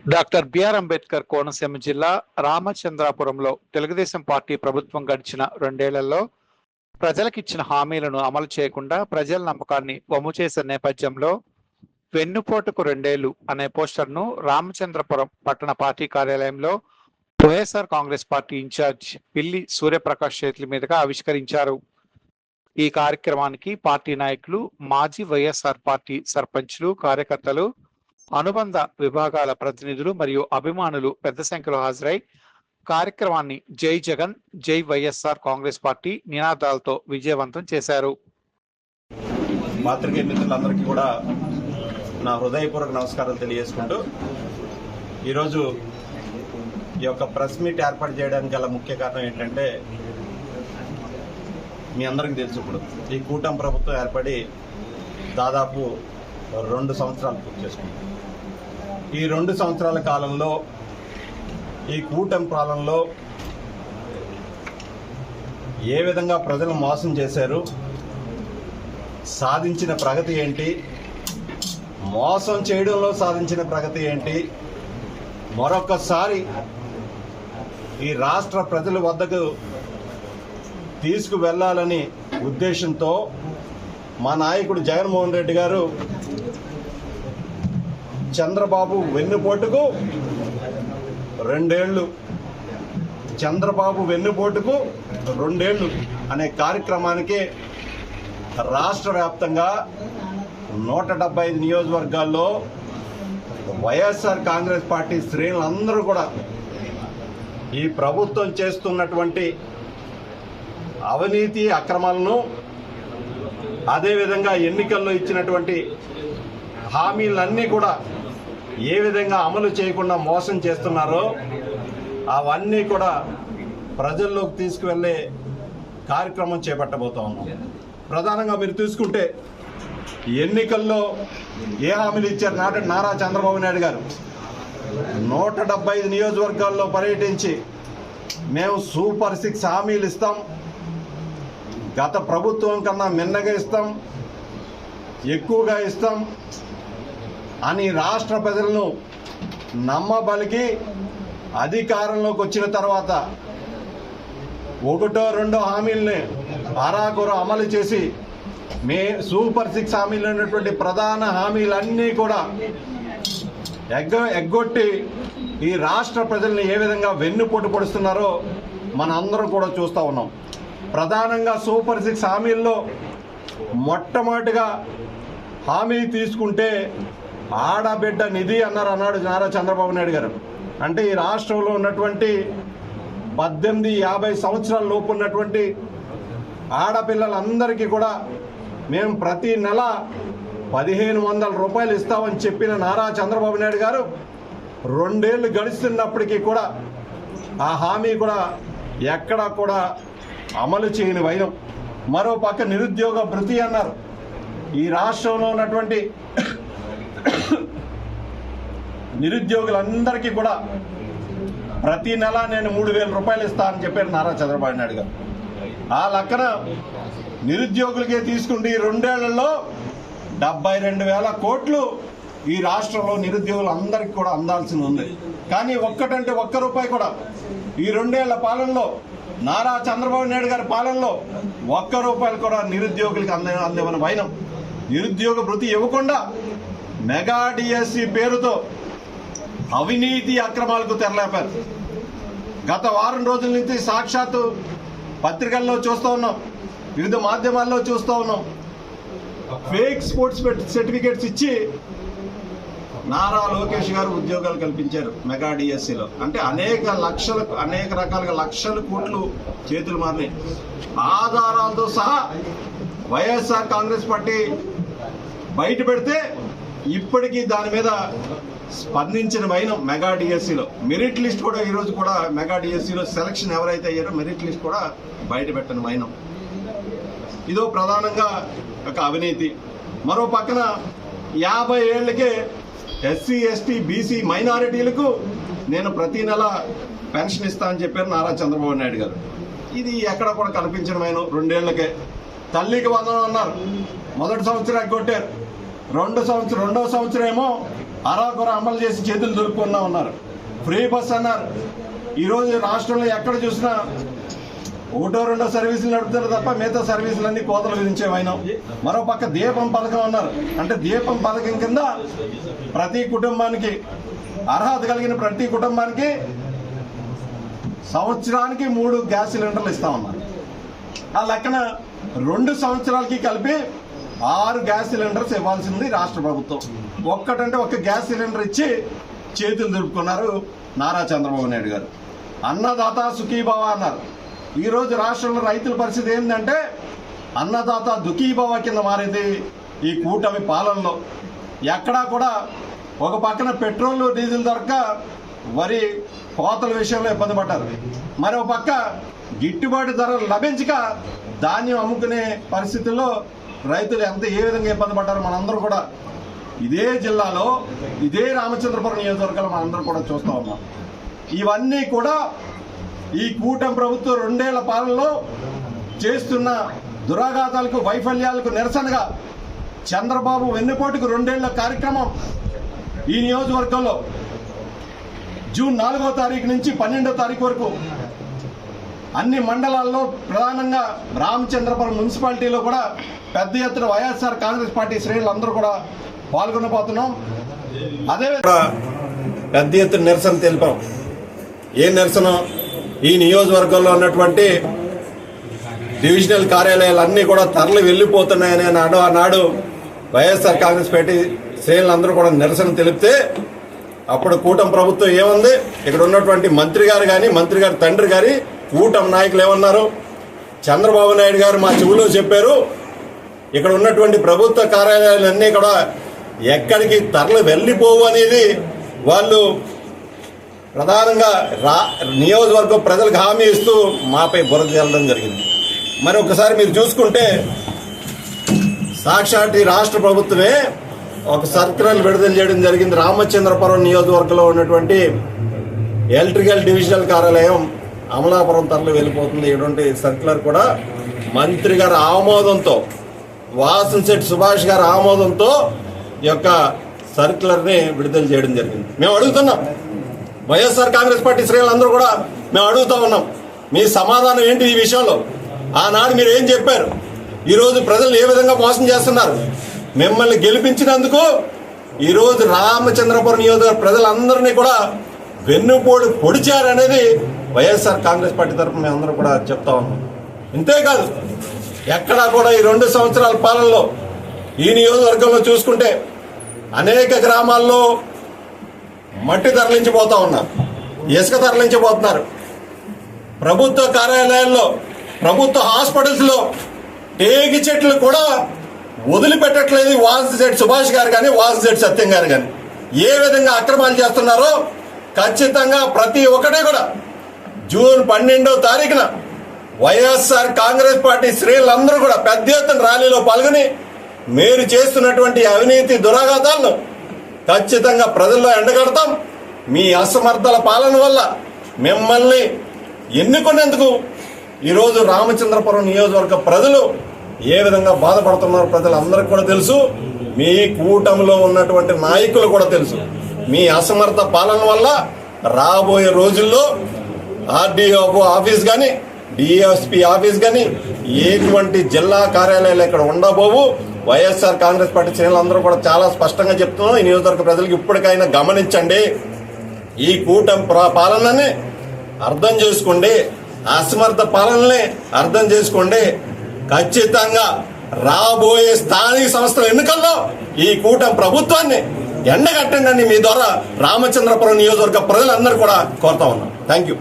Doctor BR Ambedkar Konaseema జిల్లా రామచంద్రాపురంలో Telugu Desam party ప్రభుత్వం గడిచిన 2 ఏళ్లలో ప్రజలకిచ్చిన హామీలను అమలు చేయకుండా ప్రజల నమ్మకాన్ని వమ్ము చేసిన నేపథ్యంలో వెన్నుపోటుకు 2 ఏళ్లు అనే పోస్టర్ను రామచంద్రపురం పట్టణ పార్టీ కార్యాలయంలో వైఎస్ఆర్ కాంగ్రెస్ పార్టీ ఇన్ఛార్జ్ పిల్లి సూర్యప్రకాష్ చేతుల మీదుగా ఆవిష్కరించారు. ఈ కార్యక్రమానికి పార్టీ నాయకులు, మాజీ వైఎస్ఆర్ పార్టీ సర్పంచ్లు, కార్యకర్తలు, అనుబంధ విభాగాల ప్రతినిధులు మరియు అభిమానులు పెద్ద సంఖ్యలో హాజరై కార్యక్రమాన్ని జై జగన్, జై వైఎస్ఆర్ కాంగ్రెస్ పార్టీ నినాదాలతో విజయవంతం చేశారు. పాత్రికేయ మిత్రులందరికీ కూడా నా హృదయపూర్వక నమస్కారాలు తెలియజేసుకుంటూ ఈరోజు ఈ యొక్క ప్రెస్ మీట్ ఏర్పాటు చేయడానికి గల ముఖ్య కారణం ఏంటంటే, మీ అందరికీ తెలుసు, ఇప్పుడు ఈ కూటమి ప్రభుత్వం ఏర్పడి దాదాపు 2 సంవత్సరాలు పూర్తి చేసుకుంది. ఈ 2 సంవత్సరాల కాలంలో, ఈ కూటమి పాలనలో ఏ విధంగా ప్రజలను మోసం చేశారు, సాధించిన ప్రగతి ఏంటి, మోసం చేయడంలో సాధించిన ప్రగతి ఏంటి, మరొకసారి ఈ రాష్ట్ర ప్రజల వద్దకు తీసుకువెళ్లాలని ఉద్దేశంతో మా నాయకుడు జగన్మోహన్ రెడ్డి గారు చంద్రబాబు వెన్నుపోటుకు 2 ఏళ్లు, చంద్రబాబు వెన్నుపోటుకు 2 ఏళ్లు అనే కార్యక్రమానికి రాష్ట్ర వ్యాప్తంగా 175 నియోజకవర్గాల్లో వైఎస్ఆర్ కాంగ్రెస్ పార్టీ శ్రేణులందరూ కూడా ఈ ప్రభుత్వం చేస్తున్నటువంటి అవినీతి అక్రమాలను, అదేవిధంగా ఎన్నికల్లో ఇచ్చినటువంటి హామీలన్నీ కూడా ఏ విధంగా అమలు చేయకుండా మోసం చేస్తున్నారో అవన్నీ కూడా ప్రజల్లోకి తీసుకువెళ్ళే కార్యక్రమం చేపట్టబోతా ఉన్నాం. ప్రధానంగా మీరు చూసుకుంటే ఎన్నికల్లో ఏ హామీలు ఇచ్చారు నారా చంద్రబాబు నాయుడు గారు 175 నియోజకవర్గాల్లో పర్యటించి మేము సూపర్ 6 హామీలు ఇస్తాం, గత ప్రభుత్వం కన్నా మిన్నగా ఇస్తాం, ఎక్కువగా ఇస్తాం అని రాష్ట్ర ప్రజలను నమ్మబలికి అధికారంలోకి వచ్చిన తర్వాత 1-2 హామీలని అరాకొర అమలు చేసి సూపర్ 6 హామీలు ఉన్నటువంటి ప్రధాన హామీలన్నీ కూడా ఎగ్గొట్టి ఈ రాష్ట్ర ప్రజల్ని ఏ విధంగా వెన్నుపోటు పొడుస్తున్నారో మన అందరం కూడా చూస్తూ ఉన్నాం. ప్రధానంగా సూపర్ 6 హామీల్లో మొట్టమొదటిగా హామీ తీసుకుంటే ఆడబిడ్డ నిధి అన్నాడు నారా చంద్రబాబు నాయుడు గారు. అంటే ఈ రాష్ట్రంలో ఉన్నటువంటి 18-50 సంవత్సరాల లోపు ఉన్నటువంటి ఆడపిల్లలందరికీ కూడా మేము ప్రతి నెల 1500 రూపాయలు ఇస్తామని చెప్పిన నారా చంద్రబాబు నాయుడు గారు 2 ఏళ్లు గడుస్తున్నప్పటికీ కూడా ఆ హామీ కూడా ఎక్కడా కూడా అమలు చేయని వైనం. మరో పక్క నిరుద్యోగ భృతి అన్నారు. ఈ రాష్ట్రంలో ఉన్నటువంటి నిరుద్యోగులందరికీ కూడా ప్రతి నెల నేను 3000 రూపాయలు ఇస్తానని చెప్పారు నారా చంద్రబాబు నాయుడు గారు. ఆ లెక్కన నిరుద్యోగులకే తీసుకుంటే ఈ 2 ఏళ్లలో 72,000 కోట్లు ఈ రాష్ట్రంలో నిరుద్యోగులందరికీ కూడా అందాల్సి ఉంది. కానీ ఒక్కటంటే ఒక్క రూపాయి కూడా ఈ 2 ఏళ్ల పాలనలో, నారా చంద్రబాబు నాయుడు గారి పాలనలో 1 రూపాయలు కూడా నిరుద్యోగులకు అందివని వైనం. నిరుద్యోగ భృతి ఇవ్వకుండా మెగా డిఎస్సి పేరుతో అవినీతి అక్రమాలకు తెరలేపారు. గత వారం రోజుల నుంచి సాక్షాత్తు పత్రికల్లో చూస్తూ ఉన్నాం, వివిధ మాధ్యమాల్లో చూస్తూ ఉన్నాం. ఫేక్ స్పోర్ట్స్ సర్టిఫికేట్స్ ఇచ్చి నారా లోకేష్ గారు ఉద్యోగాలు కల్పించారు మెగా డిఎస్సిలో. అంటే అనేక రకాలుగా లక్షల కోట్లు చేతులు మారినాయి. ఆధారాలతో సహా వైఎస్ఆర్ కాంగ్రెస్ పార్టీ బయట పెడితే ఇప్పటికీ దాని మీద స్పందించిన వైనం మెగా డిఎస్సిలో. మెరిట్ లిస్ట్ కూడా ఈరోజు కూడా మెగా డిఎస్సిలో సెలక్షన్ ఎవరైతే అయ్యారో మెరిట్ లిస్ట్ కూడా బయట పెట్టిన వైనం. ఇదో ప్రధానంగా ఒక అవినీతి. మరో పక్కన 50 ఏళ్లకే ఎస్సీ, ఎస్టీ, బీసీ మైనారిటీలకు నేను ప్రతి నెల పెన్షన్ ఇస్తానని చెప్పారు నారా చంద్రబాబు నాయుడు గారు. ఇది ఎక్కడ కూడా కనిపించిన వైనం. 2 ఏళ్లకే తల్లికి వందనం అన్నారు, మొదటి సంవత్సరం ఎగ్గొట్టారు. రెండో సంవత్సరం ఏమో అరాకొర అమలు చేసి చేతులు దులుపుకున్నా ఉన్నారు. ఫ్రీ బస్ అన్నారు. ఈరోజు రాష్ట్రంలో ఎక్కడ చూసినా ఒకటో రెండో సర్వీసులు నడుపుతారు తప్ప మిగతా సర్వీసులన్నీ కోతలు విధించేవైనా. మరోపక్క దీపం పథకం అన్నారు. అంటే దీపం పథకం కింద ప్రతి కుటుంబానికి, అర్హత కలిగిన ప్రతి కుటుంబానికి సంవత్సరానికి 3 గ్యాస్ సిలిండర్లు ఇస్తామన్నారు. ఆ లెక్కన 2 సంవత్సరాలకి కలిపి 6 గ్యాస్ సిలిండర్స్ ఇవ్వాల్సింది రాష్ట్ర ప్రభుత్వం. ఒక్కటంటే ఒక గ్యాస్ సిలిండర్ ఇచ్చి చేతులు దులుపుకున్నారు నారా చంద్రబాబు నాయుడు గారు. అన్నదాత సుఖీభవ అన్నారు. ఈరోజు రాష్ట్రంలో రైతుల పరిస్థితి ఏంటంటే అన్నదాత దుఃఖీభవ కింద మారింది ఈ కూటమి పాలనలో. ఎక్కడా కూడా ఒక పక్కన పెట్రోల్ డీజిల్ దొరక్క వరి కోతల విషయంలో ఇబ్బంది పడ్డారు. మరో పక్క గిట్టుబాటు ధరలు లభించక ధాన్యం అమ్ముకునే పరిస్థితుల్లో రైతులు ఏ విధంగా ఇబ్బంది పడ్డారో మనందరూ కూడా ఇదే జిల్లాలో, ఇదే రామచంద్రపురం నియోజకవర్గంలో మనందరూ కూడా చూస్తూ ఉన్నాం. ఇవన్నీ కూడా ఈ కూటమి ప్రభుత్వం 2 ఏళ్ల పాలనలో చేస్తున్న దురాఘాతాలకు, వైఫల్యాలకు నిరసనగా చంద్రబాబు వెన్నుపోటుకు 2 ఏళ్ల కార్యక్రమం ఈ నియోజకవర్గంలో జూన్ 4వ తారీఖు నుంచి 12వ తారీఖు వరకు అన్ని మండలాల్లో, ప్రధానంగా రామచంద్రపురం మున్సిపాలిటీలో కూడా పెద్ద ఎత్తున వైఎస్ఆర్ కాంగ్రెస్ పార్టీ శ్రేణులందరూ కూడా పాల్గొనబోతున్నాం. అదే పెద్ద ఎత్తున నిరసన తెలిపాం. ఏ నిరసన? ఈ నియోజకవర్గంలో ఉన్నటువంటి డివిజనల్ కార్యాలయాలన్నీ కూడా తరలి వెళ్లిపోతున్నాయని ఆనాడు వైఎస్ఆర్ కాంగ్రెస్ పార్టీ శ్రేణులందరూ కూడా నిరసన తెలిపితే అప్పుడు కూటమి ప్రభుత్వం ఏముంది, ఇక్కడ ఉన్నటువంటి మంత్రి గారు కానీ, మంత్రి గారి తండ్రి గారి కూటమి నాయకులు ఏమన్నారు? చంద్రబాబు నాయుడు గారు మా చెవులో చెప్పారు, ఇక్కడ ఉన్నటువంటి ప్రభుత్వ కార్యాలయాలన్నీ కూడా ఎక్కడికి తరలి వెళ్ళిపోవు అనేది వాళ్ళు ప్రధానంగా నియోజకవర్గం ప్రజలకు హామీ ఇస్తూ మాపై బురద చల్లడం జరిగింది. మరి ఒకసారి మీరు చూసుకుంటే సాక్షాత్ ఈ రాష్ట్ర ప్రభుత్వమే ఒక సర్క్యులర్ విడుదల చేయడం జరిగింది. రామచంద్రపురం నియోజకవర్గంలో ఉన్నటువంటి ఎలక్ట్రికల్ డివిజనల్ కార్యాలయం అమలాపురం తరలి వెళ్ళిపోతుంది. ఇటువంటి సర్క్యులర్ కూడా మంత్రి గారి ఆమోదంతో, వాసంశెట్టి సుభాష్ గారి ఆమోదంతో ఈ యొక్క సర్క్యులర్ని విడుదల చేయడం జరిగింది. మేము అడుగుతున్నాం, వైఎస్ఆర్ కాంగ్రెస్ పార్టీ శ్రేణులందరూ కూడా మేము అడుగుతా ఉన్నాం, మీ సమాధానం ఏంటి ఈ విషయంలో? ఆనాడు మీరు ఏం చెప్పారు? ఈరోజు ప్రజలు ఏ విధంగా మోసం చేస్తున్నారు? మిమ్మల్ని గెలిపించినందుకు ఈరోజు రామచంద్రపురం నియోజకవర్గ ప్రజలందరినీ కూడా వెన్నుపోటు పొడిచారనేది వైఎస్ఆర్ కాంగ్రెస్ పార్టీ తరఫున మేము అందరూ కూడా చెప్తా ఉన్నాం. ఇంతేకాదు, ఎక్కడా కూడా ఈ 2 సంవత్సరాల పాలనలో ఈ నియోజకవర్గంలో చూసుకుంటే అనేక గ్రామాల్లో మట్టి తరలించిపోతా ఉన్నారు, ఇసుక తరలించిపోతున్నారు. ప్రభుత్వ కార్యాలయాల్లో, ప్రభుత్వ హాస్పిటల్స్లో టేకి చెట్లు కూడా వదిలిపెట్టట్లేదు వాసంశెట్టి సుభాష్ గారు కానీ, వాసంశెట్టి సత్యం గారు కానీ. ఏ విధంగా అక్రమాలు చేస్తున్నారో ఖచ్చితంగా ప్రతి ఒక్కటి కూడా జూన్ 12వ తారీఖున వైఎస్ఆర్ కాంగ్రెస్ పార్టీ శ్రేణులందరూ కూడా పెద్ద ఎత్తున ర్యాలీలో పాల్గొని మీరు చేస్తున్నటువంటి అవినీతి దురాఘాతాలను ఖచ్చితంగా ప్రజల్లో ఎండగడతాం. మీ అసమర్థల పాలన వల్ల మిమ్మల్ని ఎన్నుకునేందుకు ఈరోజు రామచంద్రపురం నియోజకవర్గ ప్రజలు ఏ విధంగా బాధపడుతున్నారు ప్రజలందరికీ కూడా తెలుసు. మీ కూటమిలో ఉన్నటువంటి నాయకులు కూడా తెలుసు. మీ అసమర్థ పాలన వల్ల రాబోయే రోజుల్లో ఆర్డీఓ ఆఫీస్ కానీ, డిఎస్పీ ఆఫీస్ కానీ, ఎటువంటి జిల్లా కార్యాలయాలు ఇక్కడ ఉండబోవు. వైఎస్ఆర్ కాంగ్రెస్ పార్టీ శ్రేణులందరూ కూడా చాలా స్పష్టంగా చెప్తున్నాం. ఈ నియోజకవర్గ ప్రజలకు ఇప్పటికైనా గమనించండి, ఈ కూటమి పాలనని అర్థం చేసుకోండి, అసమర్థ పాలనని అర్థం చేసుకోండి. ఖచ్చితంగా రాబోయే స్థానిక సంస్థల ఎన్నికల్లో ఈ కూటమి ప్రభుత్వాన్ని ఎండగట్టండి. మీ ద్వారా రామచంద్రపురం నియోజకవర్గ ప్రజలందరూ కూడా కోరుతా ఉన్నాం. Thank you.